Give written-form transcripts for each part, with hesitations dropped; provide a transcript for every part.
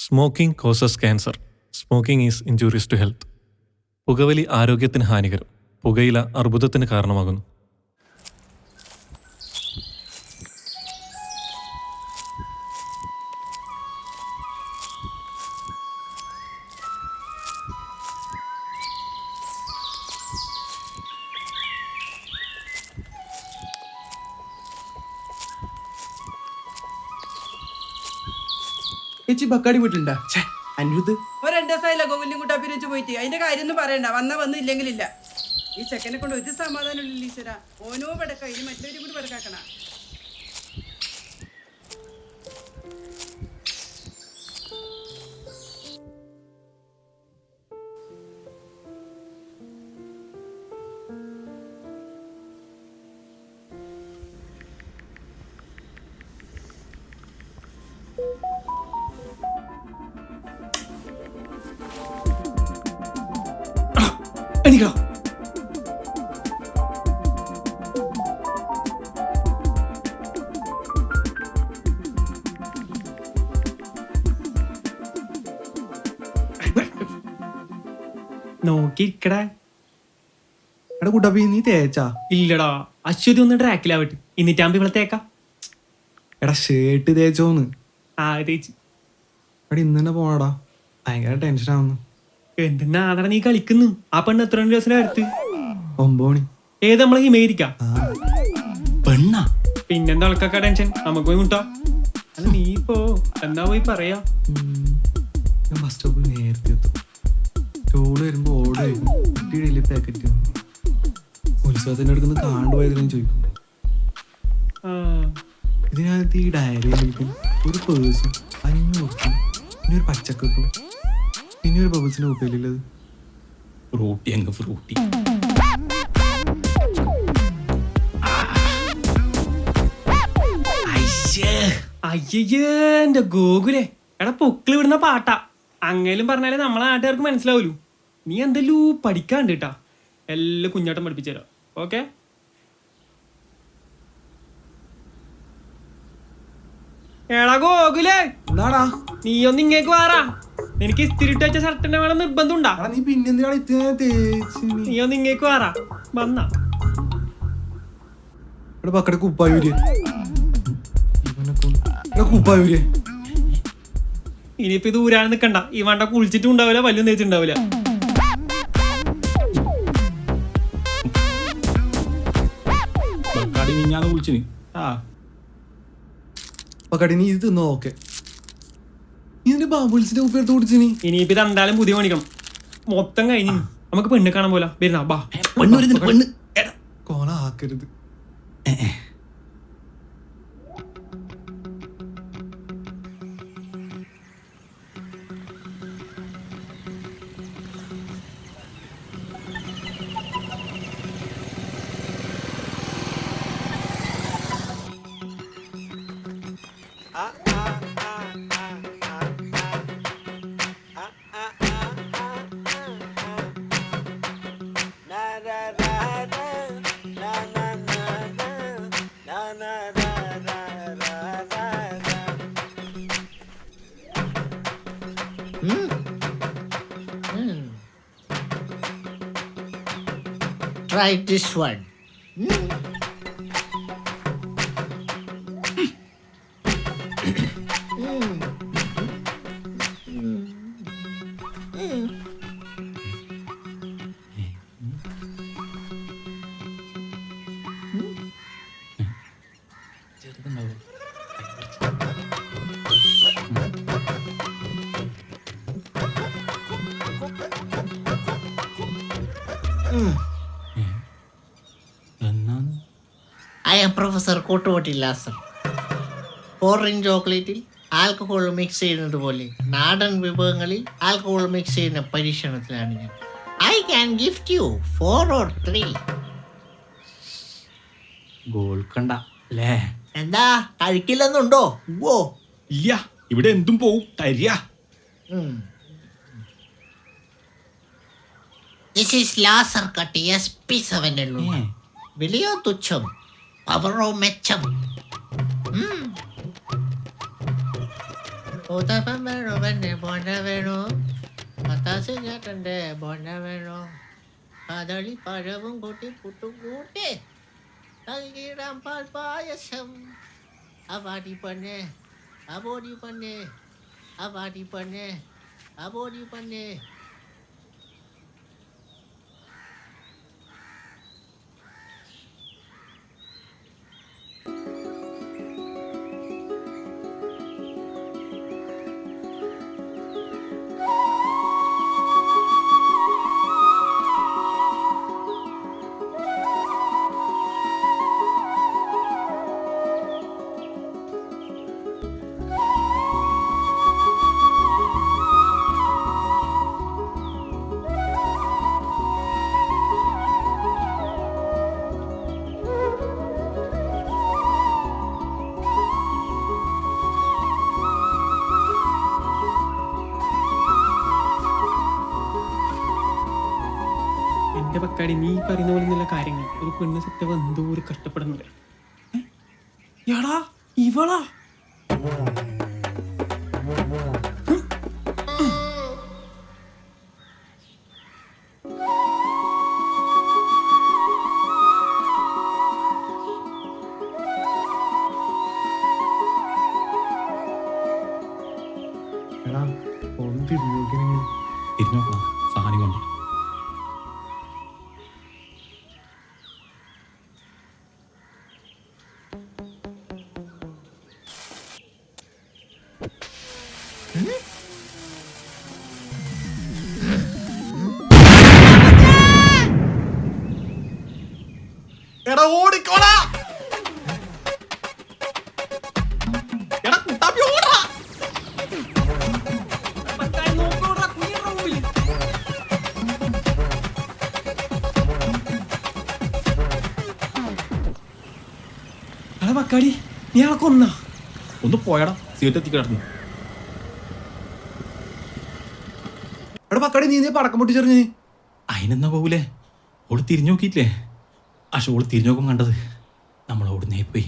Smoking causes cancer. Smoking is injurious to health. പുകവലി ആരോഗ്യത്തിന് ഹാനികരം. പുകയില അർബുദത്തിന് കാരണമാകുന്നു. ചേച്ചി ബക്കാടി വീട്ടിലുണ്ടാ? അനിരുദ്ധ് ഒരു 2 ദിവസമായില്ല ഗോകുലിനും കുട്ടാപ്പിനും വെച്ച് പോയിട്ട്. അതിന്റെ കാര്യം ഒന്നും പറയണ്ട. വന്ന് ഇല്ലെങ്കിലില്ല. ഈ ചെക്കനെ കൊണ്ട് ഒരു സമാധാനം ഇല്ല ഈശ്വര. ഓനോ പടക്ക ഇനി മറ്റൊരു കൂടി പടക്കാക്കണ. എണീക്കടാ. നോക്കിക്കടാ. എടാ കുട്ടാപ്പി നീ തേച്ചാ? ഇല്ലടാ, അശ്വതി ഒന്ന് ട്രാക്കിലാവട്ടെ, എന്നിട്ടാകുമ്പോ ഇവിടെ തേക്കാം. എടാ ഷർട്ട് തേച്ചോന്ന്? ആ തേച്ച്. എടാ ഇന്ന് തന്നെ പോണടാ, ഭയങ്കര ടെൻഷനാവുന്നു. എന്തിനാണ് നീ കളിക്കുന്നു? ആ പെണ്ണ് എത്ര ദിവസം അടുത്ത്? 9 മണി. ഏത് നമ്മളെ ഹിമേരിക്ക പെണ്ണാ? പിന്നെന്താ ആൾക്കാക്ക ടെൻഷൻ? നമുക്ക് പോയി മുട്ടാ. അല്ല നീ ഇപ്പോ എന്താ പോയി പറയാ? ഞാൻ ബസ് സ്റ്റോപ്പിൽ നേരത്തെ എത്തും. ടോള് വരുമ്പോ ഓടായിരുന്നു. കുട്ടിയുടെ പാക്കറ്റ് ഉത്സവത്തിന് എടുക്കുന്ന കാണ്ടുപോയതിലും ചോദിക്കും. ഇതിനകത്ത് ഈ ഡയറി മിൽക്കും ഒരു പേഴ്സും 500 പിന്നെ ഒരു പച്ചക്കട്ടും പിന്നെ ഒരു ബബിൾസിന്റെ കുപ്പിയിലുള്ളത്. ഫ്രൂട്ടി അങ്ങ് ഫ്രൂട്ടി. അയ്യേ എന്റെ ഗോകുലേ, എടാ പൊക്കിള് വിടുന്ന പാട്ടാ. അങ്ങേലും പറഞ്ഞാലേ നമ്മളെ നാട്ടുകാർക്ക് മനസ്സിലാവൂലൂ. നീ എന്തെല്ലോ പഠിക്കാണ്ട് കേട്ടാ. എല്ലാം കുഞ്ഞാട്ടം പഠിപ്പിച്ചു തരാം. ഓക്കെ? എടാ ഗോകുലേ, എന്താടാ നീ ഒന്ന് ഇങ്ങേക്ക് വാറാ. എനിക്ക് ഇസ്തിരിട്ട് വെച്ച ഷർട്ടിന്റെ വേണം നിർബന്ധം ഉണ്ടാ? നീ പിന്നെന്തിനാണ് ഇത്ര തേച്ച്? നീ ഒന്ന് ഇങ്ങേക്ക് വാറാ. വന്നാ ഇവിടെ പക്കടെ കുപ്പായൂര് കുപ്പായൂര്. ഇനിയിപ്പോ ഇത് ഊരാൻ നിക്കണ്ട. ഈ വണ്ട കുളിച്ചിട്ടും ഉണ്ടാവില്ല, വല്ലും തേച്ചിട്ടുണ്ടാവില്ല. ബക്കാടി മിഞ്ഞാന്ന് വിളിച്ചിന്. പക്കടി നീ ഇത് തിന്നോ? ഓക്കെ. നീ ഇതിന്റെ ബാബുൾസിന്റെ കുപ്പി എടുത്ത് കുടിച്ചിനി. ഇനിയിപ്പോ ഇത് എന്തായാലും പുതിയ മേടിക്കണം. മൊത്തം കഴിഞ്ഞു. നമുക്ക് പെണ്ണ് കാണാൻ പോലെ വരുന്ന ബാ. പെണ്ണ് കോല ആക്കരുത്. Try this one. I am Professor Kotuvathi Lasar. Orange ചോക്ലേറ്റിൽ ആൽക്കഹോൾ മിക്സ് ചെയ്യുന്നത് പോലെ നാടൻ വിഭവങ്ങളിൽ ആൽക്കഹോൾ മിക്സ് ചെയ്യുന്ന പരീക്ഷണത്തിലാണ് ഞാൻ. I can gift you 4 or 3. Golconda അല്ലേ? എന്താ കഴിക്കില്ലെന്നുണ്ടോ? ഓ ഇല്ല, ഇവിടെ എന്തും പോവും. തരിക. This is Lasar cut SP7. വിലയോ തുച്ഛം, പവറോ മെച്ചം. ഊത്തപ്പം വേണോ പിന്നെ ബോണ്ട വേണോ പത്താസ് ചേട്ടൻ്റെ ബോണ്ട വേണോ കദളി പഴവും കൂട്ടി പുട്ടും കൂട്ടി നൽകിയിടാം പാൽ പായസം അവാടി പന്നെ അബോടി പന്നെ അവാടി പന്നെ അബോടി പന്നെ. എന്റെ പക്കാടി നീ പറയുന്ന പോലെ നല്ല കാര്യങ്ങൾ ഒരു പെണ്ണ് സെറ്റവ് എന്തോ ഒരു കഷ്ടപ്പെടുന്നത്. എടാ ഇവളാ എടാ ഒന്ന് തിരിഞ്ഞു നോക്കിയാണെങ്കിൽ തിരിഞ്ഞോക്കണം സാധനം കൊണ്ട്. എടാ ഓടിക്കോടാ, എടാ കുട്ടാപ്പി ഓടാ. എടാ പക്കാടി നീ ആളെ കൊന്നാ? ഒന്ന് പോയടാ, സീറ്റ് എത്തി കിടന്നു. എടാ പക്കാടി നീ പടക്കം പൊട്ടിച്ചെറിഞ്ഞ്. അതിനെന്നാ പോകൂലേ, ഓള് തിരിഞ്ഞു നോക്കിയില്ലേ? പക്ഷെ ഓള് തിരിഞ്ഞു നോക്കുമ്പോൾ കണ്ടത് നമ്മൾ ഓടുന്നേ പോയി.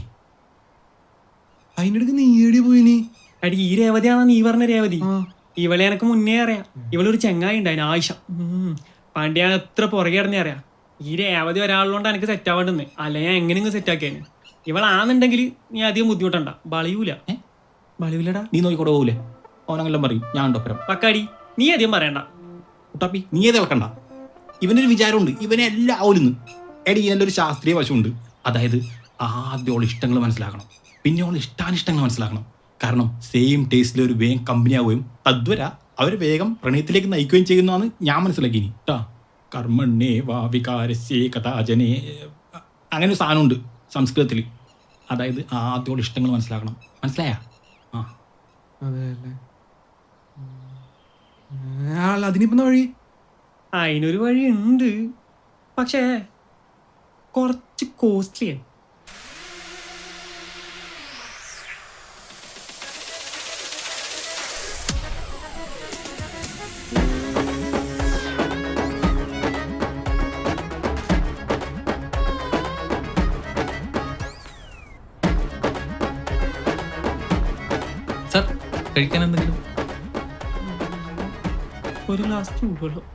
അതിനിടക്ക് നീ ഏടി പോയി നീ. അടി ഈ രേവതിയാണോ നീ പറഞ്ഞ രേവതി? ഇവളെ എനക്ക് മുന്നേ അറിയാം. ഇവളൊരു ചെങ്ങായി ഉണ്ടായിന് ആയിഷ. പണ്ട് ഞാൻ എത്ര പുറകെ ഇറങ്ങി അറിയാം. ഈ രേവതി ഒരാളുകൊണ്ട് എനിക്ക് സെറ്റ് ആവേണ്ടെന്ന്, അല്ല ഞാൻ എങ്ങനെയെങ്കിലും സെറ്റ് ആക്കിയാന്. ഇവളാന്നുണ്ടെങ്കിൽ നീ അധികം ബുദ്ധിമുട്ടണ്ട, ബളിയൂല. ബളിയൂലടാ. നീ നോക്കിക്കൂടെ പോകൂലേ? ഓനെല്ലാം പറയും ഞാൻ ഉണ്ടോപ്പരം. പക്കാടി നീ അധികം പറയണ്ട. കുട്ടാപ്പി നീ ഏത് ഇളക്കണ്ട. ഇവനൊരു വിചാരമുണ്ട്, ഇവനെ എല്ലാം ആവുന്നു. എടി ഇതിൻ്റെ ഒരു ശാസ്ത്രീയ വശമുണ്ട്. അതായത് ആദ്യം ഓൾ ഇഷ്ടങ്ങൾ മനസ്സിലാക്കണം, പിന്നെ ഓൾ ഇഷ്ടാനിഷ്ടങ്ങൾ മനസ്സിലാക്കണം. കാരണം സെയിം ടേസ്റ്റിൽ ഒരു വേഗം കമ്പനി ആവുകയും തദ്വര അവർ വേഗം പ്രണയത്തിലേക്ക് നയിക്കുകയും ചെയ്യുന്നതാണ് ഞാൻ മനസ്സിലാക്കി. ഇനി കേട്ടാ കർമ്മണ്ണേ വാവികാരസ്യേ കഥാജനേ അങ്ങനെ ഒരു സാധനമുണ്ട് സംസ്കൃതത്തിൽ. അതായത് ആദ്യം ഓൾ ഇഷ്ടങ്ങൾ മനസ്സിലാക്കണം. മനസ്സിലായാ? ആ അതെ അല്ലേ. അതിനിപ്പോ വഴി അതിനൊരു വഴി ഉണ്ട്, പക്ഷേ കുറച്ച് കോസ്റ്റ്ലി ആണ്. സർ കഴിക്കാൻ എന്തെങ്കിലും? ഒരു ഗ്ലാസ് ചൂടുവെള്ളം.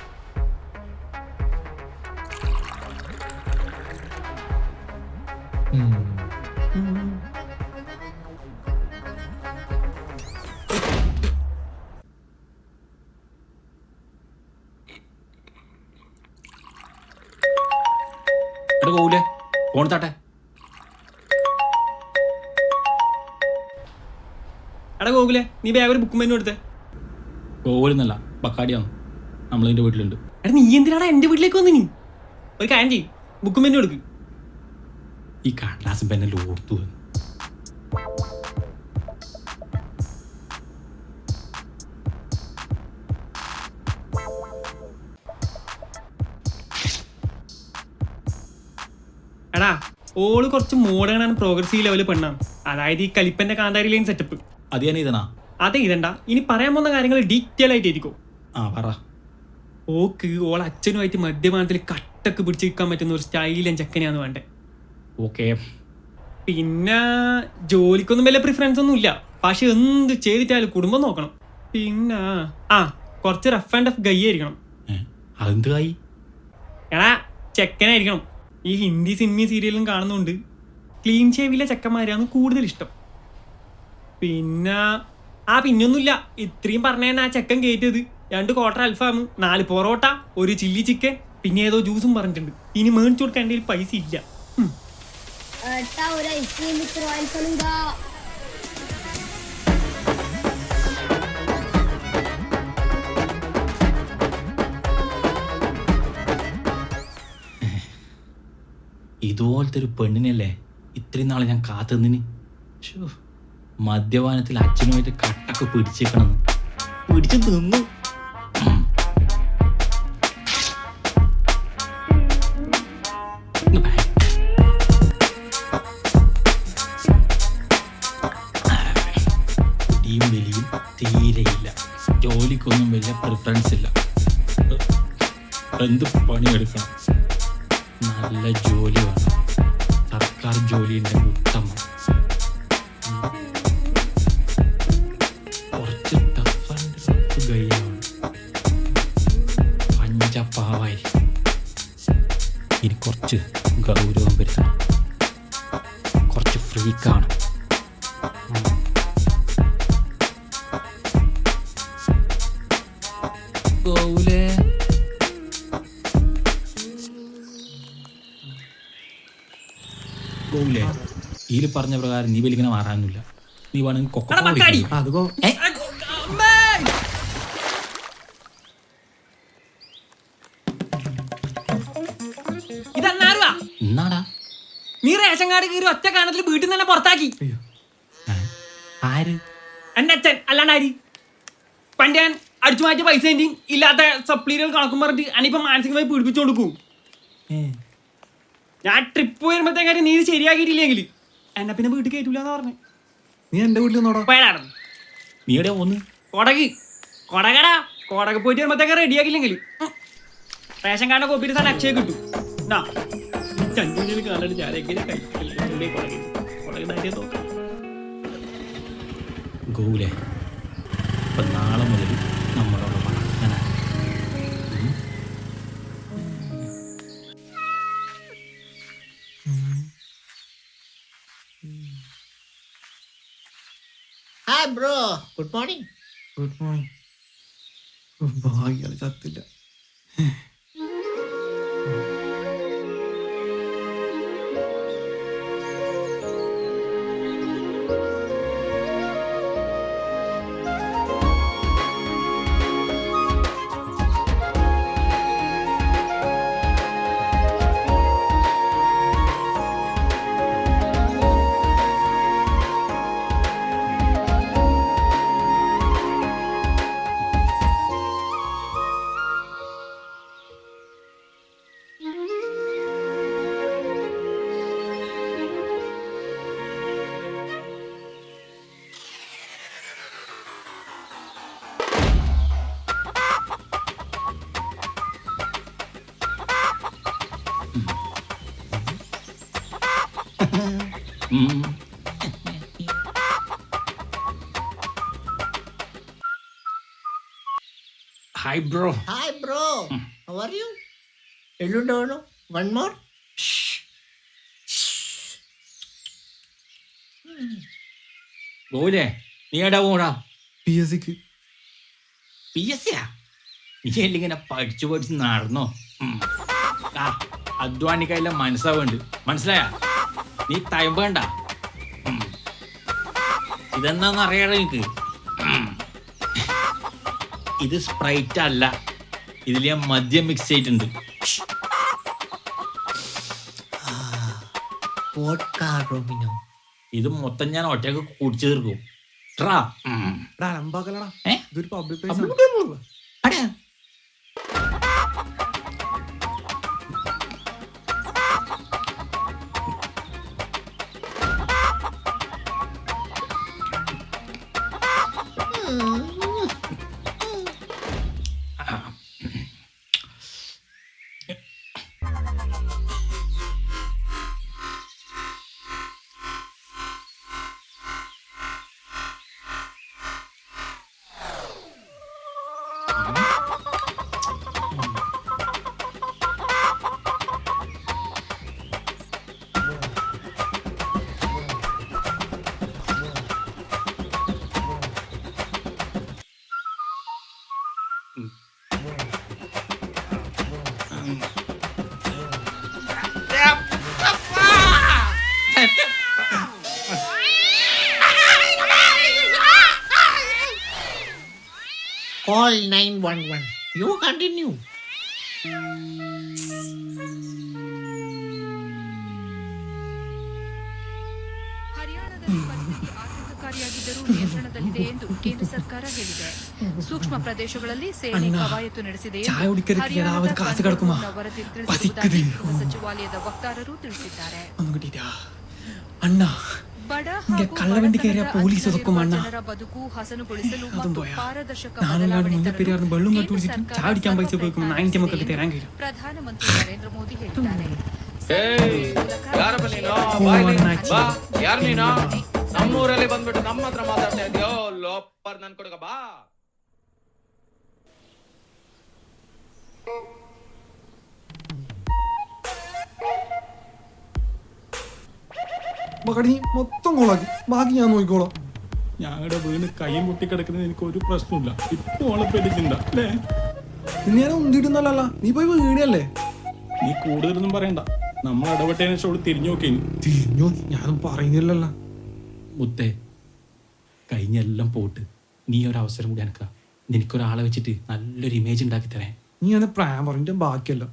എടാ പോകൂലേ, ഫോൺ താട്ടെ. എടാ ഗോകുലേ, നീ ബാഗ് ഒരു ബുക്കും മെനു എടുത്തേ. പോകൂലെന്നല്ല, ബക്കാടിയാണ്. നമ്മളതിൻ്റെ വീട്ടിലുണ്ട്. എടാ നീ എന്തിനാടാ എൻ്റെ വീട്ടിലേക്ക് വന്നു? നീ ഒരു കാര്യം ചെയ്യും, ബുക്കും മെനു എടുക്ക്. ഈ കടലാസും പെന്നെല്ലാം ഓർത്തു. എടാ ഓള് കുറച്ച് മോഡേൺ ആൻഡ് പ്രോഗ്രസീവ് ലെവല് പെണ്ണാണ്. അതായത് ഈ കലിപ്പന്റെ കാന്താരി ലൈൻ സെറ്റപ്പ്. അത് ഞാൻ ഇതണാ? അതെ ഇതണ്ട. ഇനി പറയാൻ പോകുന്ന കാര്യങ്ങൾ ഡീറ്റെയിൽ ആയിട്ടിരിക്കും. ആ പറ. ഓക്ക് ഓൾ അച്ഛനുമായിട്ട് മദ്യപാനത്തിൽ കട്ടക്ക് പിടിച്ച് നിൽക്കാൻ പറ്റുന്ന ഒരു സ്റ്റൈലും ചെക്കനെയാന്ന് വേണ്ടേ. ഓക്കെ. പിന്നെ ജോലിക്കൊന്നും വലിയ പ്രിഫറൻസ് ഒന്നും ഇല്ല. പക്ഷെ എന്ത് ചെയ്തിട്ടായാലും കുടുംബം നോക്കണം. പിന്നെ കുറച്ച് റഫ് ആൻഡ് ടഫ് ഗൈ ആയിരിക്കണം. അതെന്ത് കായി? എടാ ചെക്കനായിരിക്കണം. ഈ ഹിന്ദി സിനിമ സീരിയലും കാണുന്നുണ്ട് ക്ലീൻ ഷേവിലെ ചെക്കന്മാരാണ് കൂടുതൽ ഇഷ്ടം. പിന്നെ പിന്നൊന്നുമില്ല, ഇത്രയും പറഞ്ഞാൽ ആ ചെക്കൻ കയറ്റിയത് 2 ക്വാർട്ടർ അൽഫാം, 4 പൊറോട്ട, 1 ചില്ലി ചിക്കൻ, പിന്നെ ഏതോ ജ്യൂസും പറഞ്ഞിട്ടുണ്ട്. ഇനി മേടിച്ചു കൊടുക്കാൻ എൻ്റെ പൈസ ഇല്ല. ഒരു ഐസ്ക്രീം വിത്ത് റോയൽ ഫലൂദ. ഇതുപോലത്തെ ഒരു പെണ്ണിനല്ലേ ഇത്രയും നാളെ ഞാൻ കാത്തുനിന്ന്. മദ്യപാനത്തിൽ അച്ഛനുമായിട്ട് കട്ടൊക്കെ പിടിച്ചേക്കണമെന്ന് പിടിച്ചു തിന്നു. കുടിയും വലിയും തീരെയില്ല. ജോലിക്കൊന്നും വലിയ പ്രിഫറൻസ് ഇല്ല. എന്ത് പണിയെടുക്കണം, നല്ല ജോലി വേണം. സർക്കാർ ജോലിൻ്റെ ഉത്തമം. കുറച്ച് ടഫ് ആൻഡ് റഫ് ഗൈയാണ്. പഞ്ചപാവായിരിക്കും. ഇനി കുറച്ച് ഗൗരവം വരുത്തണം. കുറച്ച് ഫ്രീക്കാണ്. ഗൗലേ ഗൗലേ, ഇതിൽ പറഞ്ഞ പ്രകാരം നീ വലിങ്ങനെ മാറാനൊന്നുമില്ല. നീ വേണമെങ്കിൽ കൊക്കോ എന്നാടാ നീ റേഷൻ കാർഡ് കീറി ഒറ്റ കാരണത്തിൽ വീട്ടിൽ നിന്ന് തന്നെ പുറത്താക്കി. ആര്? എന്റെ അച്ഛൻ, അല്ലാണ്ട് ആര്? പണ്ട് ഞാൻ അടിച്ചു മാറ്റിയ പൈസ ഇല്ലാത്ത സപ്ലീകൾ കണക്കും പറഞ്ഞിട്ട് അനിപ്പം മാനസികമായി പീഡിപ്പിച്ചു കൊടുക്കും. ഞാൻ ട്രിപ്പ് വരുമ്പോഴത്തേക്കാരും നീ ഇത് ശരിയാക്കിയിട്ടില്ലെങ്കിൽ എന്നെ പിന്നെ വീട്ടിൽ കയറ്റൂലെന്ന് പറഞ്ഞു. നീ എന്റെ വീട്ടിൽ നോടാ. പോയാടായിരുന്നു നീ എവിടെയാ പോന്ന്? കൊടകടാ കൊടക പോയിട്ട് വരുമ്പോഴത്തേക്ക് റെഡിയാക്കില്ലെങ്കിൽ റേഷൻ കാർഡിന്റെ കോപ്പി സാധനം അക്ഷയ കിട്ടും. ചഞ്ചൂരിൽ കാണാൻ ഞാൻ എങ്ങനെ കൊടകി നോക്കാം. ഗൗലേ, ഇപ്പം നാളെ മുതൽ നമ്മളോട് പണം. Hi bro, good morning. Good morning. ഭാഗ്യം ചത്തില്ല. Hi bro. Hi bro, how are you? എല്ലുണ്ടോ? One more. ഗൗലേ, നീ എടാ പോടാ? PSCക്ക്. PSCയാ? നീ എല്ലിങ്ങനെ പഠിച്ചു നടന്നോ? അധ്വാനിക്കല്ല മനസ്സാവുണ്ട്, മനസ്സിലായ? നീ തയമ്പണ്ട. ഇതെന്നാന്ന് അറിയാടാ എനിക്ക്? ഇത് സ്പ്രൈറ്റ് അല്ല, ഇതിൽ ഞാൻ മദ്യം മിക്സ് ചെയ്തിട്ടുണ്ട്. ഇത് മൊത്തം ഞാൻ ഒറ്റക്ക് കുടിച്ചു തീർക്കും. ഇതൊരു public place. Call 911. You continue. ಹರಿಯಾಣದಲ್ಲಿ ಪರಿಸ್ಥಿತಿ ಆತಂಕಕಾರಿಯಾಗಿದ್ದರೂ ನಿಯಂತ್ರಣದಲ್ಲಿದೆ ಎಂದು ಕೇಂದ್ರ ಸರ್ಕಾರ ಹೇಳಿದೆ. ಸೂಕ್ಷ್ಮ ಪ್ರದೇಶಗಳಲ್ಲಿ ಸೇನೆ ಕವಾಯತು ನಡೆಸಿದೆ ಎಂದು ಹರಿಯಾಣದ ವರದಿ ತಿಳಿಸಿರುವುದಾಗಿ ಗೃಹ ಸಚಿವಾಲಯದ ವಕ್ತಾರರು ತಿಳಿಸಿದ್ದಾರೆ. ಅಣ್ಣ ಬಡ ಹಿಂಗೆ ಕಳ್ಳಗಂಡಿ ಕೇರಿಯ ಪೊಲೀಸ್ ಒದಕ್ಕೂ ಅಣ್ಣ ಜನರ ಬದುಕು ಹಸನುಗೊಳಿಸಲು അതും ಮತ್ತು പോയാ ಪಾರದರ್ಶಕ ನಾನು ಬದಲಾವಣೆ ಮುಂದೆ ತರಲು ಪೆರಿಯಾರ್ನ ಬಳ್ಳು ಕೇಂದ್ರ ಕಟ್ಟುಡಿಸಿಟ್ಟು ಸರ್ಕಾರ ಚಾವಡಿಕೆ ಅಂಬೈಸಬೇಕು ಸರ್ವ ಪ್ರಯತ್ನ ನಾಯಿಕೆ ಮಕ್ಕಳು ನಡೆಸಿದೆ ತೆರಂಗಿಲ್ಲ ಎಂದು ಪ್ರಧಾನಮಂತ್ರಿ ನರೇಂದ್ರ ಮೋದಿ ಹೇಳಿದ್ದಾರೆ. ಯಾರಪ್ಪ ನೀನು? ಬಾಯ್ ಬಾ. ಯಾರು ನೀನು? ನಮ್ಮೂರಲ್ಲಿ ಬಂದ್ಬಿಟ್ಟು ನಮ್ಮ ಹತ್ರ ಮಾತಾಡ್ತಾ ಇದೆಯೋ? ಲೋಪರ್ ನನ್ ಕೊಡುಗ ಬಾ. മകടി മൊത്തം കോളാക്കി ബാക്കി ഞാൻ നോക്കിക്കോളാം. ഞങ്ങളുടെ വീണ് കൈയും പൊട്ടി കിടക്കുന്നത് എനിക്ക് ഒരു പ്രശ്നമില്ല. ഇപ്പൊ ഓളെ പേടിച്ചിണ്ട അല്ലേ? പിന്നെ ഞാൻ ഉന്തിടുന്നല്ല, നീ പോയി വീടിയല്ലേ. നീ കൂടുതലൊന്നും പറയണ്ട. നമ്മൾ ഇടപെട്ടതിന് ശേഷം അവള് തിരിഞ്ഞു നോക്കി. തിരിഞ്ഞു ഞാനും പറയുന്നില്ലല്ലോ. മുത്തേ, കഴിഞ്ഞെല്ലാം പോട്ട് നീ ഒരവസരം കൂടി എനക്ക. നിനക്കൊരാളെ വെച്ചിട്ട് നല്ലൊരു ഇമേജ് ഉണ്ടാക്കി തരാൻ. നീ എന്നെ പ്രായം പറഞ്ഞിട്ട് ബാക്കിയല്ല.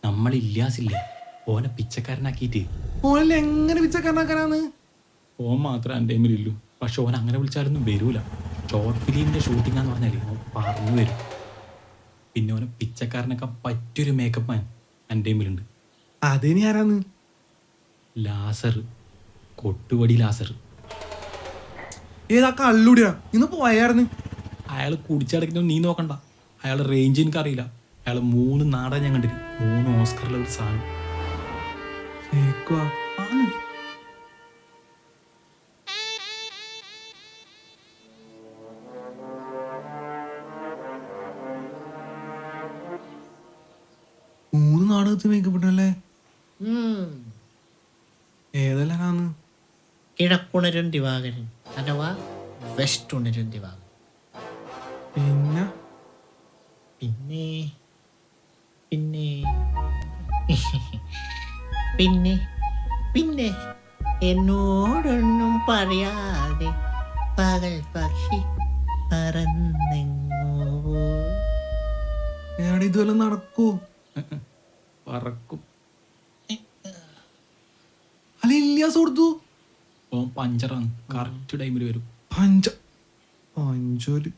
നമ്മൾ ഇല്ലാസില്ലേ ഓനെ പിച്ചക്കാരനാക്കിയിട്ട്. ഓനല്ലേ എങ്ങനെ പിച്ചക്കാരനാക്കാനാന്ന്? ഓൻ മാത്രമേ എൻ്റെ ടൈമിലില്ലൂ. പക്ഷെ ഓൻ അങ്ങനെ വിളിച്ചാലൊന്നും വരൂല. ഷോർട്ട് ഫിലിമിൻ്റെ ഷൂട്ടിംഗാന്ന് പറഞ്ഞാലേ ഓൻ പറഞ്ഞു വരും. പിന്നെ ഓനെ പിച്ചക്കാരനൊക്കെ പറ്റിയൊരു മേക്കപ്പ് മാൻ എൻ്റെ ടൈമിലുണ്ട്. അതിന് ആരാന്ന്? ലാസർ, കൊട്ടുപടി ലാസർ. ഏതാ കള്ളുടിയാ? ഇന്ന് പോയായിരുന്നു. അയാൾ കുടിച്ചടക്കുന്നത് നീ നോക്കണ്ട. അയാളുടെ റേഞ്ച് എനിക്കറിയില്ല. അയാൾ 3 നാടകം ഞാൻ കണ്ടിട്ട് 3 ഓസ്കറിലെ ഒരു സാധനം. ശരിക്കുവാ? ആണ്. മൂന്ന് നാടകത്തിൽ മേക്കപ്പ് ഇട്ടല്ലേ? ഏതെല്ലാം? കിഴക്കുണരും ദിവാകരൻ അഥവാ വെസ്റ്റ് ഉണരും ദിവാകരൻ. പിന്നെ പിന്നെ പിന്നെ പിന്നെ പിന്നെ എന്നോടൊന്നും പറയാതെ പകൽ പക്ഷി പറന്നെങ്ങോ. ഏടെ ഇതുവല്ല നടക്കൂ? പറക്കും. അല്ല ഇല്ലാസ് കൊടുത്തു. ഓൻ പഞ്ചറാണ്. കറക്റ്റ് ടൈമിൽ വരും. പഞ്ചോല്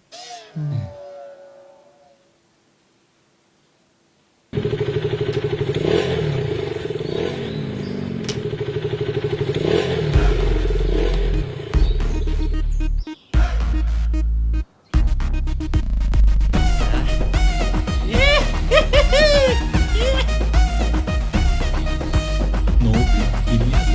നോക്ക് ഇല്ലാസ്.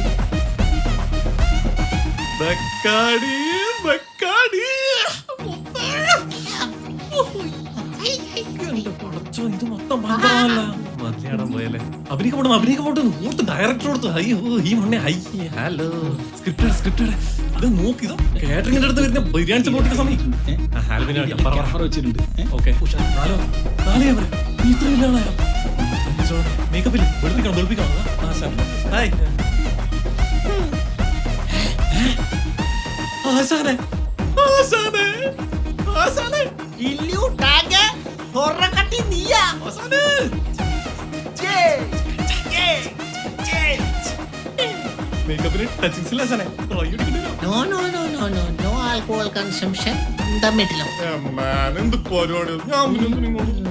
ഇത് മൊത്തം പന്തമല്ല. മതിയാടാൻ പോയല്ലേ. അഭിനയിക്കപ്പെട്ടു നോട്ട് ഡയറക്ടറോട്. അയ്യോ ഈ മണ്ണെ ഹലോ സ്ക്രിപ്റ്റഡ് ഇത് നോക്കി. ഇതോ കാറ്ററിംഗിന്റെ അടുത്ത് വരുന്ന ബിരിയാണി പൊട്ടിക്കുന്ന സമയം ക്യാമറ വെച്ചിട്ടുണ്ട്. ഓക്കെ ഹലോ നീ ഇത്ര വലിയ ആളായോ? മേക്കപ്പിൽ വെളുപ്പിക്കണം. ഹായ് ആശാനെ ആശാനെ ആശാനെ ഇല്ലു ടാഗ് ഹൊറക്കട്ടി നീയാ. ആശാനെ മേക്കപ്പിന് ടച്ചിങ്സ് ഇല്ല ആശാനെ. No, no, no, no, no. No alcohol consumption in the middle of. എന്ത് പരിപാടി. ഞാൻ പിന്നെ ഇങ്ങോട്ട്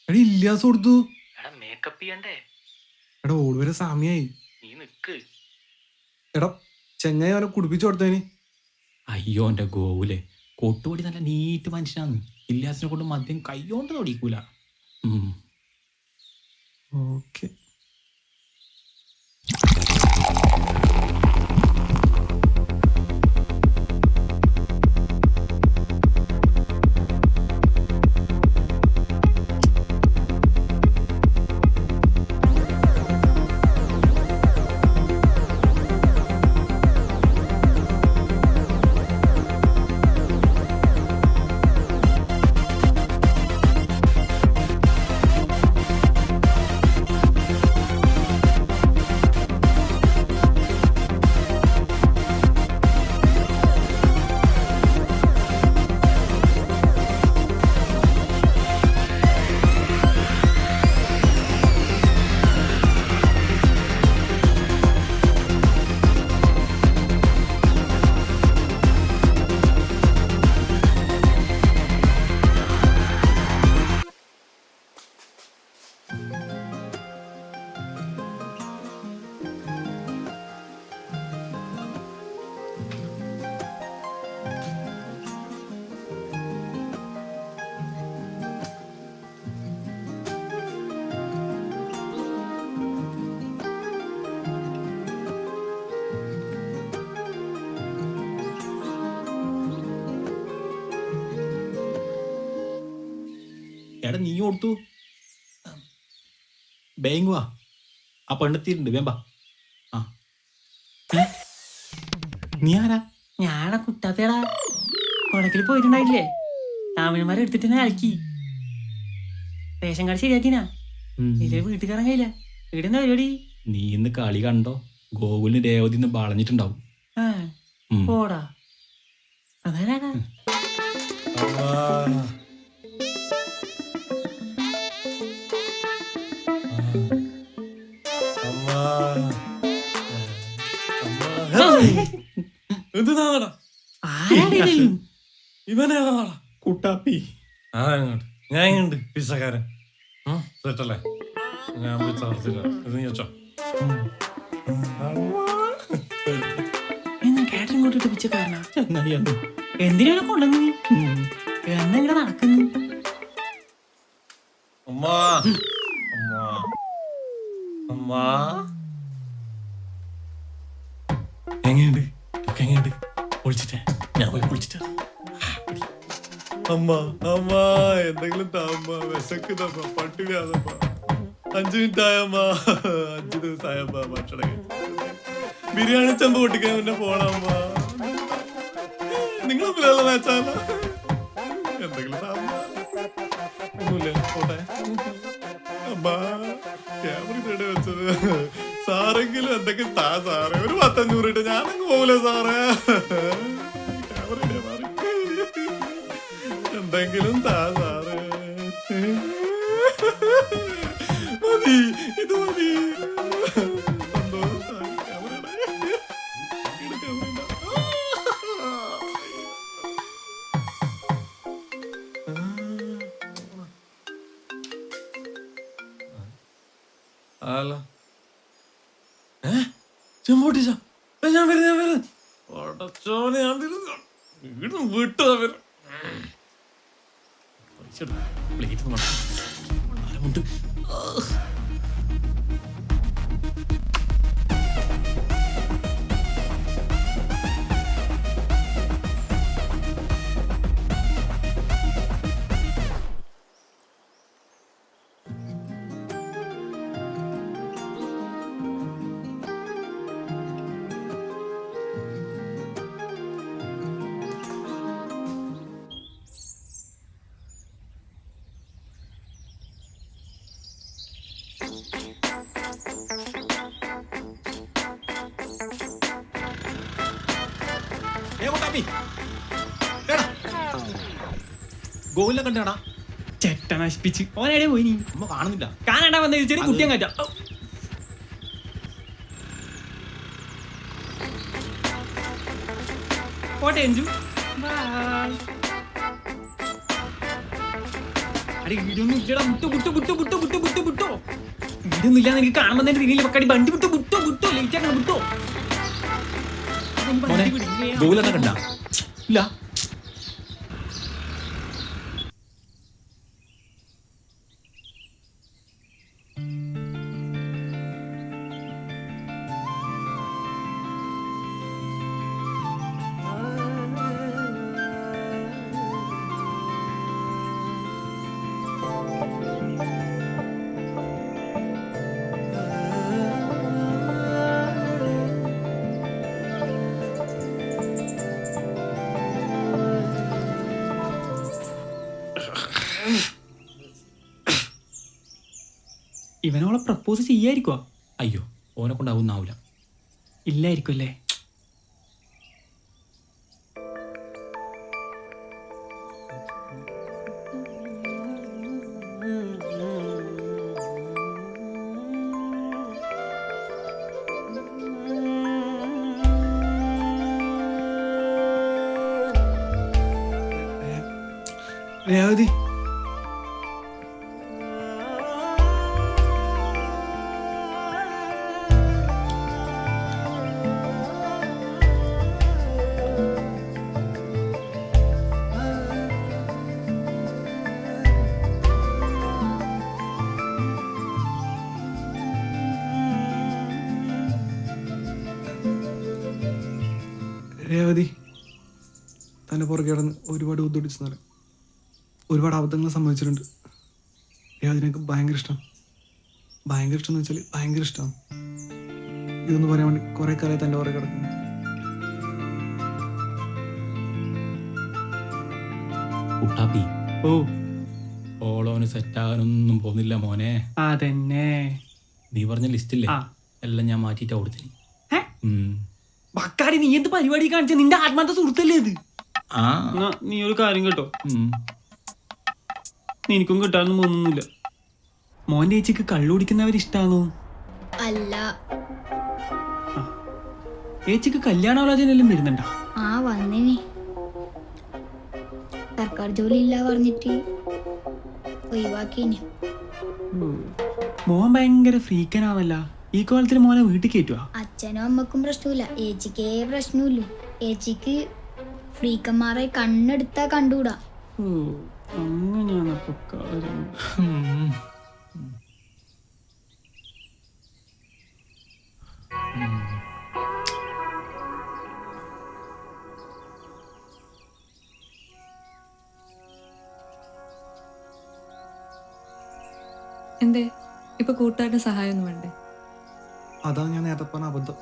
എടാ ഇല്ലാസ് കൊടുത്തു. മേക്കപ്പ് ചെയ്യണ്ടേ? എടാ ഓട് വരെ സമയായി. നീ നിക്ക്. എടാ ചെങ്ങായി അവനെ കുടിപ്പിച്ചു കൊടുത്തതിന്. അയ്യോ എൻ്റെ ഗോവുലെ കൊട്ടുപടി നല്ല നീറ്റ് മനുഷ്യനാണ്. ഇല്ലാസിനെ കൊണ്ട് മദ്യം കൈകൊണ്ട് തൊടിക്കൂല. ഓക്കെ എടാ നീ കൊടുത്തു ബാങ്ക് വാ ആ പെണ്ണെത്തിയിട്ടുണ്ട് വേമ്പാ ആ നീ ആരാ? ഞാനാ കുട്ടാത്തേടാ കൊടക്കിൽ പോയിട്ടുണ്ടായില്ലേ താമിഴന്മാരെ എടുത്തിട്ട് തന്നെ അലക്കി റേഷൻ കാർഡ് ശരിയാക്കിനാ ഇല്ലേ വീട്ടിൽ കയറാൻ കഴിയില്ല ഇവിടെ എന്താ പരിപാടി നീ ഇന്ന് കളി കണ്ടോ ഗോകുലിന് രേവതി ഇന്ന് വളഞ്ഞിട്ടുണ്ടാവും. ആ പോടാ അതാരാടാ എന്തിനാടാ ഇവനേതാടാ കുട്ടാപ്പി അങ്ങോട്ട് ഞാൻ ഇങ്ങോട്ട് പിസക്കാരൻ സെറ്റല്ലേ ഞാൻ പോയി ചാർജില്ല ഇത് നീ വെച്ചോ കാറ്ററിംഗ് കൂട്ടിട്ട് പിച്ചക്കാരനാ ചങ്ങാതിയാണ്. എന്തിനാ കൊണ്ടുവന്നു നീ എന്നാ ഇവിടെ നടക്കുന്നു അമ്മാ അമ്മാ അമ്മാ എങ്ങനെയുണ്ട് എങ്ങനെയുണ്ട് ഒളിച്ചിട്ടേ ഞാൻ പോയി കുളിച്ചിട്ട് അമ്മ അമ്മ എന്തെങ്കിലും താമ്മ വിശക്കുന്നമ്മ പട്ടിണിയാതമ്മ 5 മിനിറ്റ് ആയമ്മ 5 ദിവസമായമ്മ ഭക്ഷണം ബിരിയാണി ചെമ്പ് പൊട്ടിക്കാൻ മുന്നേ പോണമ്മ നിങ്ങൾ തമ്മിലുള്ള മാച്ചാല എന്തെങ്കിലും താമ്മ ഒന്നുമില്ല പോട്ടെ അമ്മ ക്യാമറ ഇവിടെ വെച്ചത് സാറെങ്കിലും എന്തെങ്കിലും താ സാറേ ഒരു 500 ഇട്ട് ഞാനങ്ങ് പോകൂലേ സാറേ ക്യാമറ മാറി എന്തെങ്കിലും താ സാറേ മതി ഇത് മതി സന്തോഷം ഹലോ ചെമ്പോട്ടിച്ച ഞാൻ വരുന്നു ഓടച്ചോനെ ഞാൻ വരുന്നു വീടും വിട്ടു വരും ഗോകുലിനെ കണ്ടാടാ ചെട്ട നശിപ്പിച്ച് ഓനെവിടെ പോയി നീ അമ്മ കാണുന്നില്ല. കാണാണ്ടാ വന്ന ചെറിയ കുട്ടിയാൻ കാറ്റാ പോട്ടെ എഞ്ചു അടി വീടൊന്നും ഇല്ലടാ വിട്ടോ വിട്ടോ വിട്ടോ വിട്ടോ വിട്ടോ വിട്ടോ വിട്ടോ വീടൊന്നും ഇല്ലാന്ന് എനിക്ക് കാണുമ്പോൾ തന്നെ തിരിയില്ല പക്കാടി വണ്ടി വിട്ടോ വിട്ടോ വിട്ടോ ലേറ്റ് ആക്കണം വിട്ടോ മോനെ ഗോകുലിനെ കണ്ടാ ഇല്ല ഇവനോളെ പ്രപ്പോസ് ചെയ്യായിരിക്കോ? അയ്യോ ഓനെ കൊണ്ടാവുന്നാവൂല. ഇല്ലായിരിക്കും അല്ലേ? രേവതി രേവതി തന്നെ പുറകെ കിടന്ന് ഒരുപാട് ബുദ്ധിമുട്ടിച്ചെന്നറിയാം. ഒരുപാട് അബദ്ധങ്ങൾ സംഭവിച്ചിട്ടുണ്ട്. അതിനൊക്കെ ഭയങ്കര ഇഷ്ടം. ഭയങ്കര ഇഷ്ടം എന്ന് വെച്ചാൽ ഭയങ്കര ഇഷ്ടം. ഇതൊന്ന് പറയാൻ വേണ്ടി കുറെ കാലത്ത് എൻ്റെ പുറകെ കിടക്കുന്നു. കുട്ടാപ്പി ഓ ഓളോന് സെറ്റാകാനൊന്നും പോകുന്നില്ല മോനെ. അതന്നെ. നീ പറഞ്ഞ ലിസ്റ്റില്ലേ ആ. എല്ലാം ഞാൻ മാറ്റിയിട്ടാ കൊടുത്തിന്. ഹേ? ബക്കാടി നീ എന്ത് പരിപാടി കാണിച്ച? നിന്റെ ആത്മാർത്ഥ സുഹൃത്തല്ലേ ഇത്? ആ എന്നാ നീ ഒരു കാര്യം കേട്ടോ, ഉം. എനിക്കും കിട്ടാനൊന്നും പോകുന്നില്ല. മോന്റെ ചേച്ചിക്ക് കള്ളുടിക്കുന്നവരിഷ്ടാണോ? അല്ല. ചേച്ചിക്ക് കല്യാണാലോചനയെല്ലാം വരുന്നുണ്ടോ? ആ വന്നിനി. സർക്കാർ ജോലി ഇല്ല പറഞ്ഞിട്ട് ഒഴിവാക്കിനി. മോൻ ഭയങ്കര ഫ്രീക്കനാണല്ല. ഈ കോലത്തിൽ മോനെ വീട്ടിൽ കയറ്റുക? അച്ഛനും അമ്മക്കും പ്രശ്നമില്ല, ഏച്ചിക്കേ പ്രശ്നമില്ലു. ഏച്ചിക്ക് ഫ്രീക്കന്മാരെ കണ്ണെടുത്താ കണ്ടുകൂടാ. ഓ അങ്ങനെയാണ് അപ്പൊ കാര്യം. ഉം. എന്തേ ഇപ്പൊ കൂട്ടുകാരുടെ സഹായമൊന്നും വേണ്ടേ? അതാണ് ഞാൻ നേരത്തെ പറഞ്ഞ അബദ്ധം.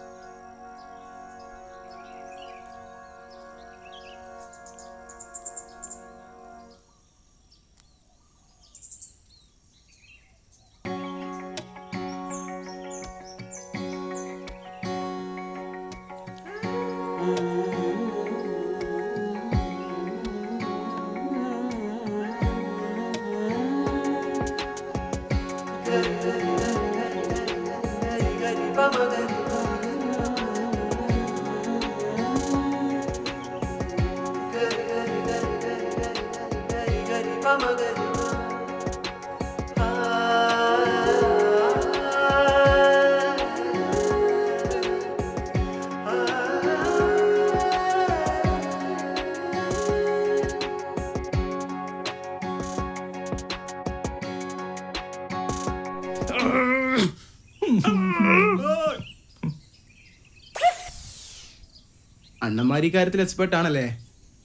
അണ്ണന്മാർ ഈ കാര്യത്തിൽ എക്സ്പെർട്ട് ആണല്ലേ?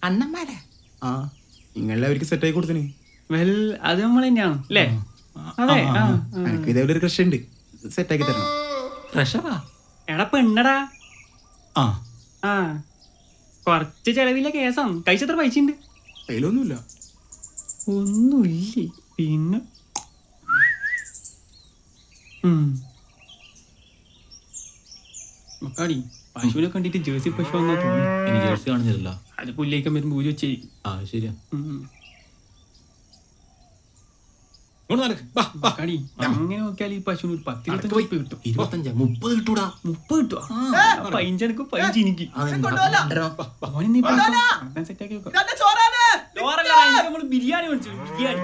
അണ്ണന്മാരെ ആ നിങ്ങളെ അവർക്ക് സെറ്റായി കൊടുത്തിന്. വെൽ അത് നമ്മൾ തന്നെയാണ് അല്ലേ? അതെ. ആ, ആ. എനിക്ക് ഇതേപോലെ ഒരു കൃഷി ഉണ്ട്, സെറ്റാക്കി തരണം. പ്രഷറാ. എടാ പെണ്ണടാ. ആ ആ കുറച്ച് ചെലവില്ല കേസാണ്. കഴിച്ചത്ര പൈസ ഉണ്ട്? അതിലൊന്നുമില്ല. ഒന്നുമില്ലേ പിന്നെ. മക്കാടി പശുവിനെ കണ്ടിട്ട് ജേഴ്സി പശു വന്നാ തോന്നി. ഇനി ജേഴ്സി കാണുന്നില്ല. അത് പുല്ലേക്കാൻ വരുമ്പോ പൂജ വെച്ചായിരിക്കും. ആ ശരിയാ. മക്കാടി അങ്ങനെ നോക്കിയാൽ ഈ പശുവിന് ഒരു 10-25 കിട്ടും. 25 30 കിട്ടൂടാ. 30 കിട്ടുവാ? 15 എനിക്ക് 15 എനിക്ക്. മോനെ നീ സെറ്റാക്കി വെക്കാം. ബിരിയാണി മേടിച്ചു ബിരിയാണി.